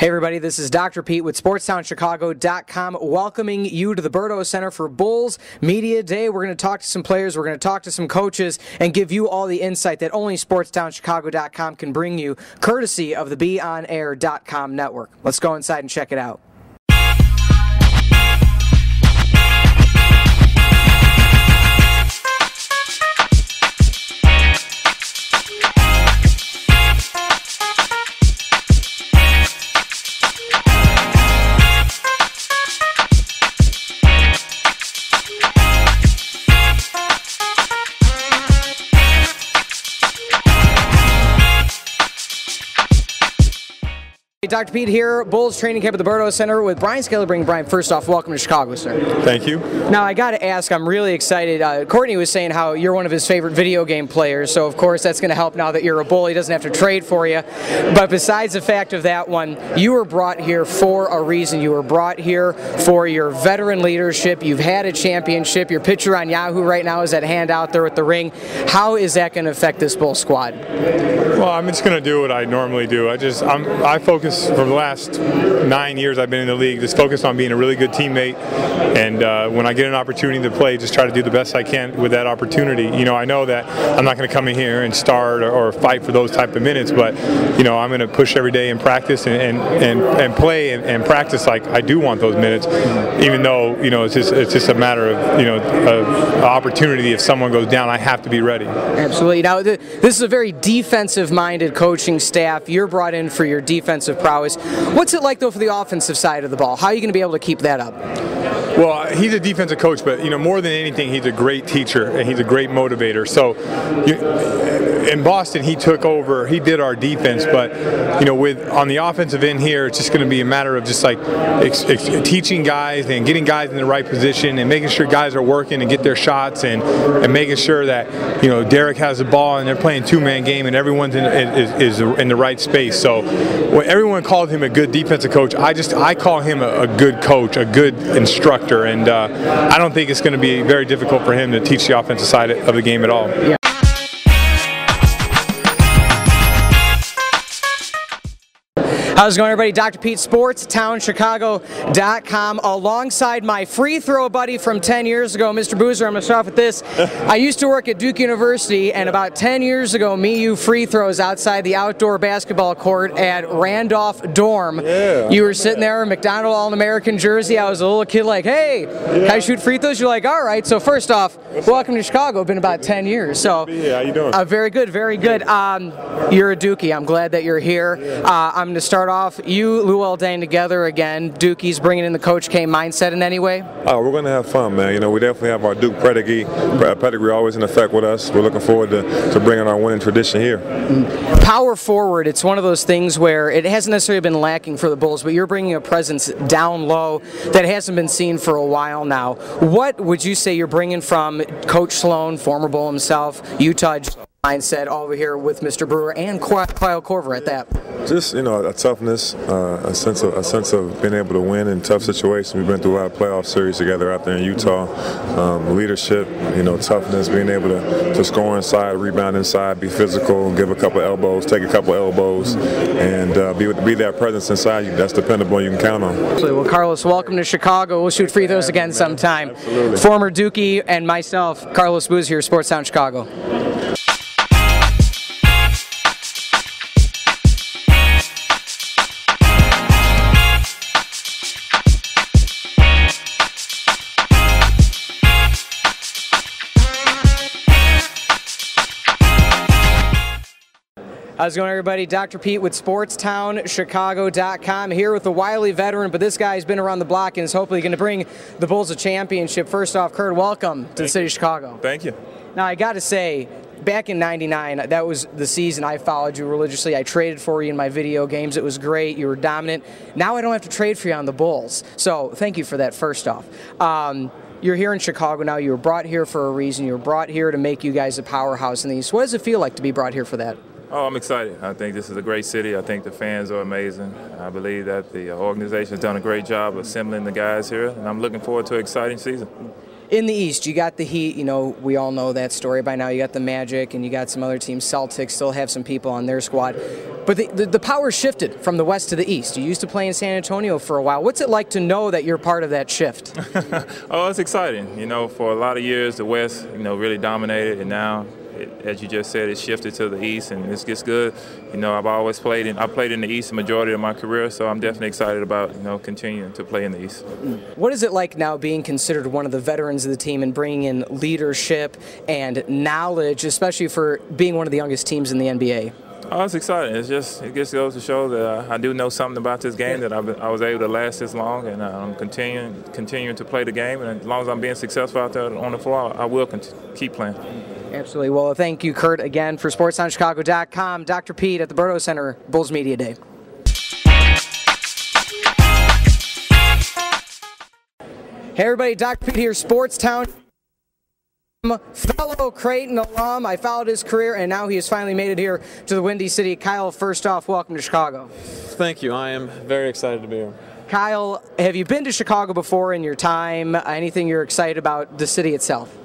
Hey everybody, this is Dr. Pete with SportsTownChicago.com welcoming you to the Berto Center for Bulls Media Day. We're going to talk to some players, we're going to talk to some coaches, and give you all the insight that only SportsTownChicago.com can bring you, courtesy of the BeOnAir.com network. Let's go inside and check it out. Dr. Pete here, Bulls training camp at the Berto Center with Brian Scalabrine. Brian, first off, welcome to Chicago, sir. Thank you. Now, I got to ask, I'm really excited. Courtney was saying how you're one of his favorite video game players, so of course that's going to help now that you're a Bull. He doesn't have to trade for you. But besides the fact of that one, you were brought here for a reason. You were brought here for your veteran leadership. You've had a championship. Your picture on Yahoo right now is that hand out there with the ring. How is that going to affect this Bull squad? Well, I'm just going to do what I normally do. I focus for the last 9 years I've been in the league, just focused on being a really good teammate, and when I get an opportunity to play, just try to do the best I can with that opportunity. You know, I know that I'm not going to come in here and start or fight for those type of minutes, but you know, I'm going to push every day and practice and play and practice like I do want those minutes, even though, you know, it's just a matter of, you know, of opportunity. If someone goes down, I have to be ready. Absolutely. Now, this is a very defensive-minded coaching staff. You're brought in for your defensive prowess. What's it like, though, for the offensive side of the ball? How are you going to be able to keep that up? Well, he's a defensive coach, but you know, more than anything, he's a great teacher and he's a great motivator. So, in Boston, he took over. He did our defense, but you know, on the offensive end here, it's just going to be a matter of just like teaching guys and getting guys in the right position and making sure guys are working and get their shots and making sure that, you know, Derek has the ball and they're playing two-man game and everyone's is in the right space. So, when everyone called him a good defensive coach, I call him a good coach, a good instructor, and I don't think it's going to be very difficult for him to teach the offensive side of the game at all. Yeah. How's it going, everybody? Dr. Pete, SportsTownChicago.com, alongside my free throw buddy from 10 years ago, Mr. Boozer. I'm going to start off with this. I used to work at Duke University, and about 10 years ago, you free throws outside the outdoor basketball court at Randolph Dorm. Yeah, you were sitting there, McDonald All-American jersey. I was a little kid like, hey, can I shoot free throws? You're like, all right. So first off, welcome to Chicago. It's been about 10 years. So, yeah, how you doing? Very good, very good. You're a Dookie. I'm glad that you're here. I'm going to start off, you, Luol Deng together again. Dookie's bringing in the Coach K mindset in any way? Oh, we're going to have fun, man. You know, we definitely have our Duke pedigree always in effect with us. We're looking forward to bringing our winning tradition here. Power forward, it's one of those things where it hasn't necessarily been lacking for the Bulls, but you're bringing a presence down low that hasn't been seen for a while now. What would you say you're bringing from Coach Sloan, former Bull himself, Utah mindset over here with Mr. Brewer and Kyle Korver at that? Just, you know, a toughness, a sense of being able to win in tough situations. We've been through a lot of playoff series together out there in Utah. Leadership, you know, toughness, being able to score inside, rebound inside, be physical, give a couple elbows, take a couple elbows, and be that presence inside you. That's dependable. You can count on. Absolutely. Well, Carlos, welcome to Chicago. We'll shoot free throws again sometime. Absolutely. Former Dookie and myself, Carlos Booz here, Sportstown Chicago. How's it going, everybody? Dr. Pete with SportsTownChicago.com here with the wily veteran, but this guy's been around the block and is hopefully going to bring the Bulls a championship. First off, Kurt, welcome to the city of Chicago. Thank you. Now, I got to say, back in '99, that was the season I followed you religiously. I traded for you in my video games. It was great. You were dominant. Now I don't have to trade for you on the Bulls. So thank you for that, first off. You're here in Chicago now. You were brought here for a reason. You were brought here to make you guys a powerhouse in the East. What does it feel like to be brought here for that? Oh, I'm excited. I think this is a great city. I think the fans are amazing. I believe that the organization has done a great job assembling the guys here, and I'm looking forward to an exciting season. In the East, you got the Heat. You know, we all know that story by now. You got the Magic, and you got some other teams. Celtics still have some people on their squad. But the power shifted from the West to the East. You used to play in San Antonio for a while. What's it like to know that you're part of that shift? Oh, it's exciting. You know, for a lot of years, the West, really dominated, and now, as you just said, it shifted to the East, and it's just good. You know, I played in the East the majority of my career, so I'm definitely excited about, continuing to play in the East. What is it like now being considered one of the veterans of the team and bringing in leadership and knowledge, especially for being one of the youngest teams in the NBA? Oh, it's exciting. It just goes to show that I do know something about this game, that I was able to last this long, and I'm continuing to play the game. And as long as I'm being successful out there on the floor, I will keep playing. Absolutely. Well, thank you, Kurt, again for SportsOnChicago.com. Dr. Pete at the Berto Center, Bulls Media Day. Hey, everybody. Dr. Pete here, Sportstown. Fellow Creighton alum. I followed his career, and now he has finally made it here to the Windy City. Kyle, first off, welcome to Chicago. Thank you. I am very excited to be here. Kyle, have you been to Chicago before in your time? Anything you're excited about the city itself?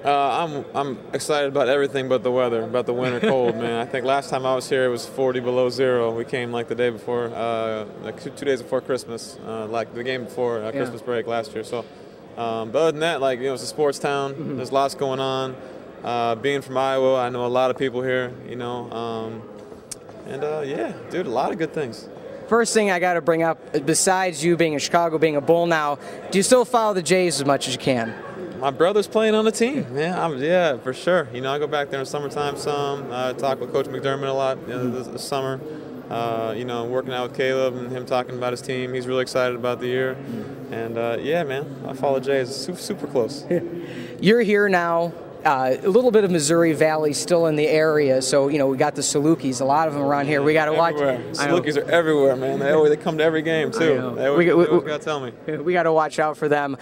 I'm excited about everything but the weather, about the winter cold, man. I think last time I was here it was 40 below zero. We came like the day before, like two days before Christmas, like the game before Christmas break last year. So, but other than that, like, it's a sports town. Mm-hmm. There's lots going on. Being from Iowa, I know a lot of people here, yeah, dude, a lot of good things. First thing I got to bring up, besides you being in Chicago, being a Bull now, do you still follow the Jays as much as you can? My brother's playing on the team. Yeah, for sure. I go back there in summertime some. Talk with Coach McDermott a lot this summer. Working out with Caleb and him talking about his team. He's really excited about the year. And, yeah, man, I follow Jays super close. You're here now. A little bit of Missouri Valley still in the area, so we got the Salukis, a lot of them around here. We got to watch. Salukis are everywhere, man. They come to every game too. They always got to tell me. We got to watch out for them.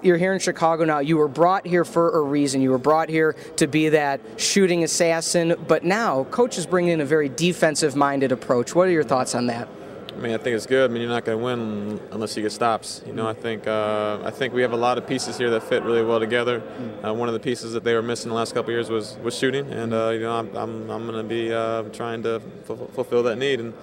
You're here in Chicago now. You were brought here for a reason. You were brought here to be that shooting assassin, but now Coach is bringing in a very defensive-minded approach. What are your thoughts on that? I mean, I think it's good. I mean, you're not going to win unless you get stops. I think we have a lot of pieces here that fit really well together. One of the pieces that they were missing the last couple of years was shooting, and I'm going to be trying to fulfill that need. And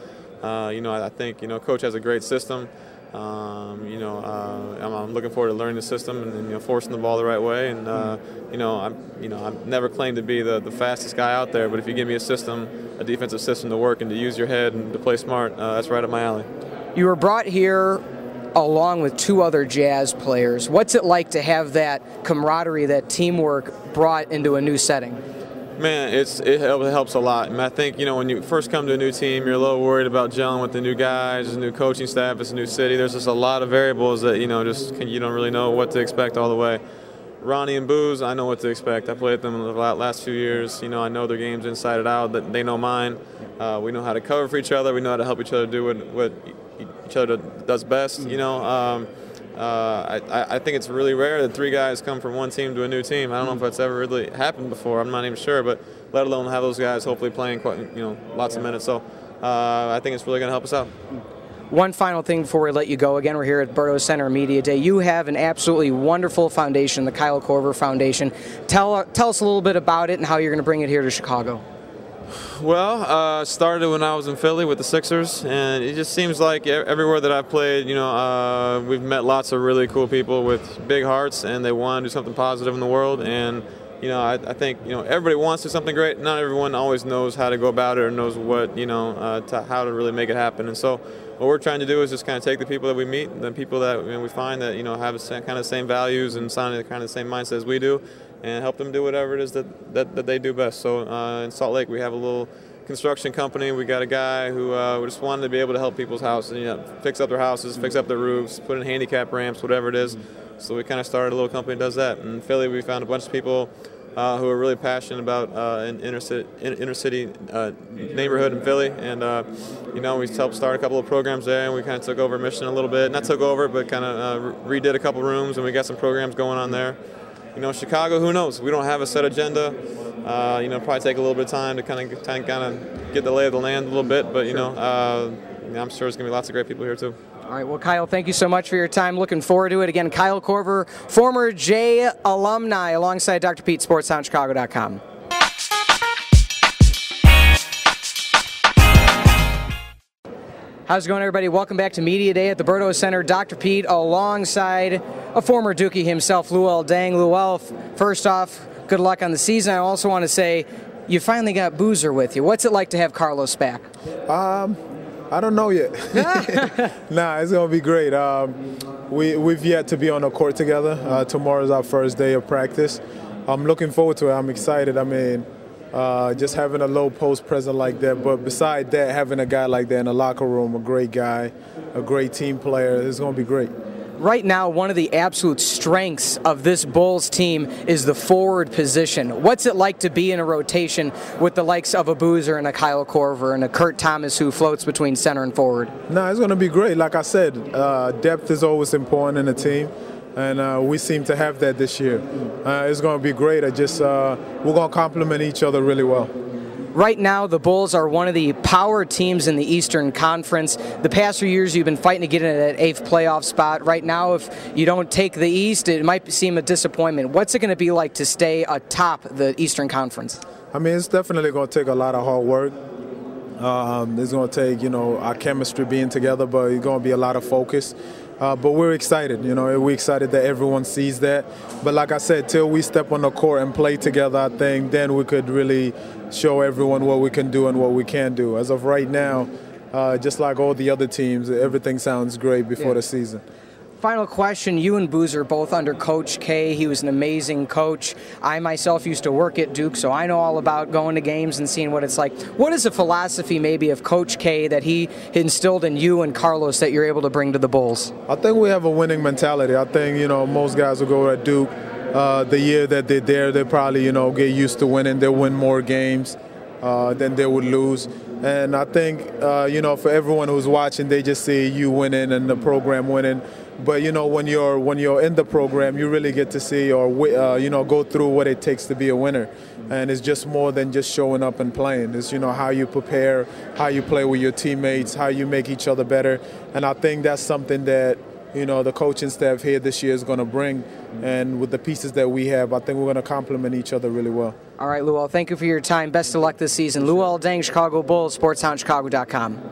I think Coach has a great system. I'm looking forward to learning the system and forcing the ball the right way. And I've never claimed to be the fastest guy out there, but if you give me a defensive system to work and to use your head and to play smart, that's right up my alley. You were brought here along with two other Jazz players. What's it like to have that camaraderie, that teamwork brought into a new setting? Man, it helps a lot. I think, when you first come to a new team, you're a little worried about gelling with the new guys, the new coaching staff, it's a new city. There's just a lot of variables that, you don't really know what to expect all the way. Ronnie and Booz, I know what to expect. I played them the last few years. I know their games inside and out. That they know mine. We know how to cover for each other. We know how to help each other do what each other does best. I think it's really rare that three guys come from one team to a new team. I don't know if that's ever really happened before. I'm not even sure, but let alone have those guys hopefully playing lots of minutes. So I think it's really going to help us out. One final thing before we let you go. Again, we're here at Berto Center Media Day. You have an absolutely wonderful foundation, the Kyle Korver Foundation. Tell us a little bit about it and how you're going to bring it here to Chicago. Well, started when I was in Philly with the Sixers, and it just seems like everywhere that I've played, we've met lots of really cool people with big hearts, and they want to do something positive in the world. And I think everybody wants to do something great. Not everyone always knows how to go about it or knows what how to really make it happen. And so what we're trying to do is just kind of take the people that we meet, the people that we find that have kind of the same values and kind of the same mindset as we do, and help them do whatever it is that they do best. So in Salt Lake, we have a little construction company. We got a guy who just wanted to be able to help people's houses, fix up their houses, fix up their roofs, put in handicap ramps, whatever it is. So we kind of started a little company that does that. In Philly, we found a bunch of people who are really passionate about an inner city neighborhood in Philly, and we helped start a couple of programs there, and we kind of took over Mission a little bit. Not took over, but kind of redid a couple rooms, and we got some programs going on there. Chicago, who knows? We don't have a set agenda. Probably take a little bit of time to kind of get the lay of the land a little bit, but I'm sure there's going to be lots of great people here too. All right, well, Kyle, thank you so much for your time. Looking forward to it. Again, Kyle Korver, former Jay alumni, alongside Dr. Pete, SportsSoundChicago.com. How's it going, everybody? Welcome back to Media Day at the Berto Center. Dr. Pete alongside a former Dookie himself, Luol Deng. Luol, first off, good luck on the season. I also want to say you finally got Boozer with you. What's it like to have Carlos back? I don't know yet. Nah, it's going to be great. We've yet to be on the court together. Tomorrow's our first day of practice. I'm looking forward to it. I'm excited. I mean, just having a low post present like that. But beside that, having a guy like that in the locker room, a great guy, a great team player, it's going to be great. Right now, one of the absolute strengths of this Bulls team is the forward position. What's it like to be in a rotation with the likes of a Boozer and a Kyle Korver and a Kurt Thomas who floats between center and forward? No, it's going to be great. Like I said, depth is always important in a team, and we seem to have that this year. It's going to be great. We're going to complement each other really well. Right now, the Bulls are one of the power teams in the Eastern Conference. The past few years, you've been fighting to get into that 8th playoff spot. Right now, if you don't take the East, it might seem a disappointment. What's it going to be like to stay atop the Eastern Conference? I mean, it's definitely going to take a lot of hard work. It's going to take, our chemistry being together, but it's going to be a lot of focus. But we're excited, we're excited that everyone sees that. But like I said, till we step on the court and play together, I think then we could really show everyone what we can do and what we can't do. As of right now, just like all the other teams, everything sounds great before the season. Final question, you and Boozer both under Coach K. He was an amazing coach. I myself used to work at Duke, so I know all about going to games and seeing what it's like. What is the philosophy maybe of Coach K that he instilled in you and Carlos that you're able to bring to the Bulls? I think we have a winning mentality. I think, most guys will go at Duke. The year that they're there, they probably, get used to winning. They'll win more games than they would lose. And I think, for everyone who's watching, they just see you winning and the program winning. But when you're in the program, you really get to see or go through what it takes to be a winner, and it's just more than just showing up and playing. It's how you prepare, how you play with your teammates, how you make each other better, and I think that's something that the coaching staff here this year is going to bring, and with the pieces that we have, I think we're going to complement each other really well. All right, Luol, thank you for your time. Best of luck this season. Luol Deng, Chicago Bulls, SportsSoundChicago.com.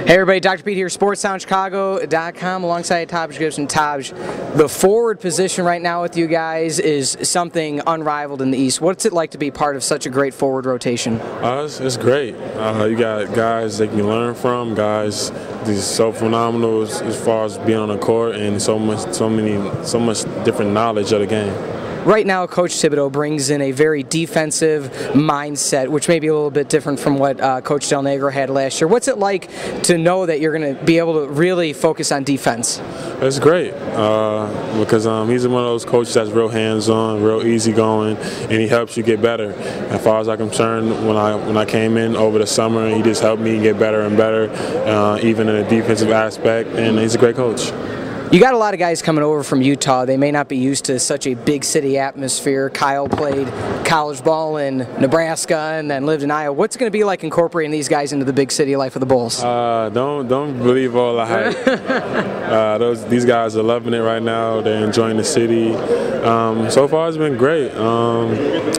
Hey everybody, Dr. Pete here, SportsSoundChicago.com alongside Taj Gibson. Taj, the forward position right now with you guys is something unrivaled in the East. What's it like to be part of such a great forward rotation? It's great. You got guys that you can learn from, guys these so phenomenal as far as being on the court and so much different knowledge of the game. Right now, Coach Thibodeau brings in a very defensive mindset, which may be a little bit different from what Coach Del Negro had last year. What's it like to know that you're going to be able to really focus on defense? It's great because he's one of those coaches that's real hands-on, real easygoing, and he helps you get better. As far as I'm concerned, when I came in over the summer, he just helped me get better and better, even in a defensive aspect, and he's a great coach. You got a lot of guys coming over from Utah. They may not be used to such a big city atmosphere. Kyle played college ball in Nebraska and then lived in Iowa. What's it going to be like incorporating these guys into the big city life of the Bulls? Don't believe all the hype. These guys are loving it right now. They're enjoying the city. So far, it's been great. I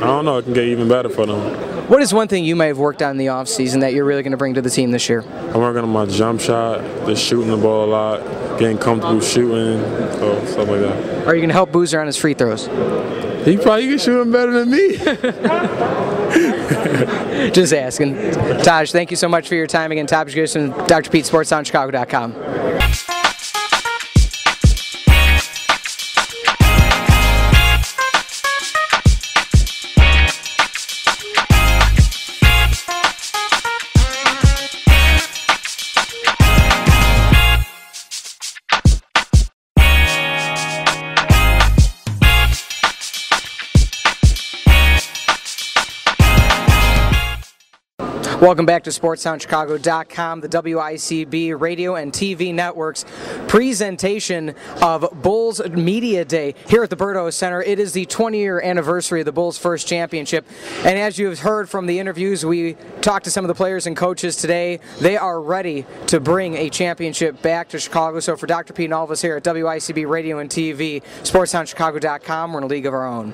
don't know. It can get even better for them. What is one thing you may have worked on in the offseason that you're really going to bring to the team this year? I'm working on my jump shot, just shooting the ball a lot, getting comfortable shooting, stuff like that. Are you going to help Boozer on his free throws? He probably can shoot them better than me. Just asking. Taj, thank you so much for your time again. Taj Gibson, Dr. Pete, SportsSoundChicago.com. Welcome back to SportsSoundChicago.com, the WICB radio and TV networks. presentation of Bulls Media Day here at the Berto Center. It is the 20-year anniversary of the Bulls' first championship, and as you've heard from the interviews, we talked to some of the players and coaches today. They are ready to bring a championship back to Chicago. So for Dr. Pete and all of us here at WICB Radio and TV, SportsTownChicago.com, we're in a league of our own.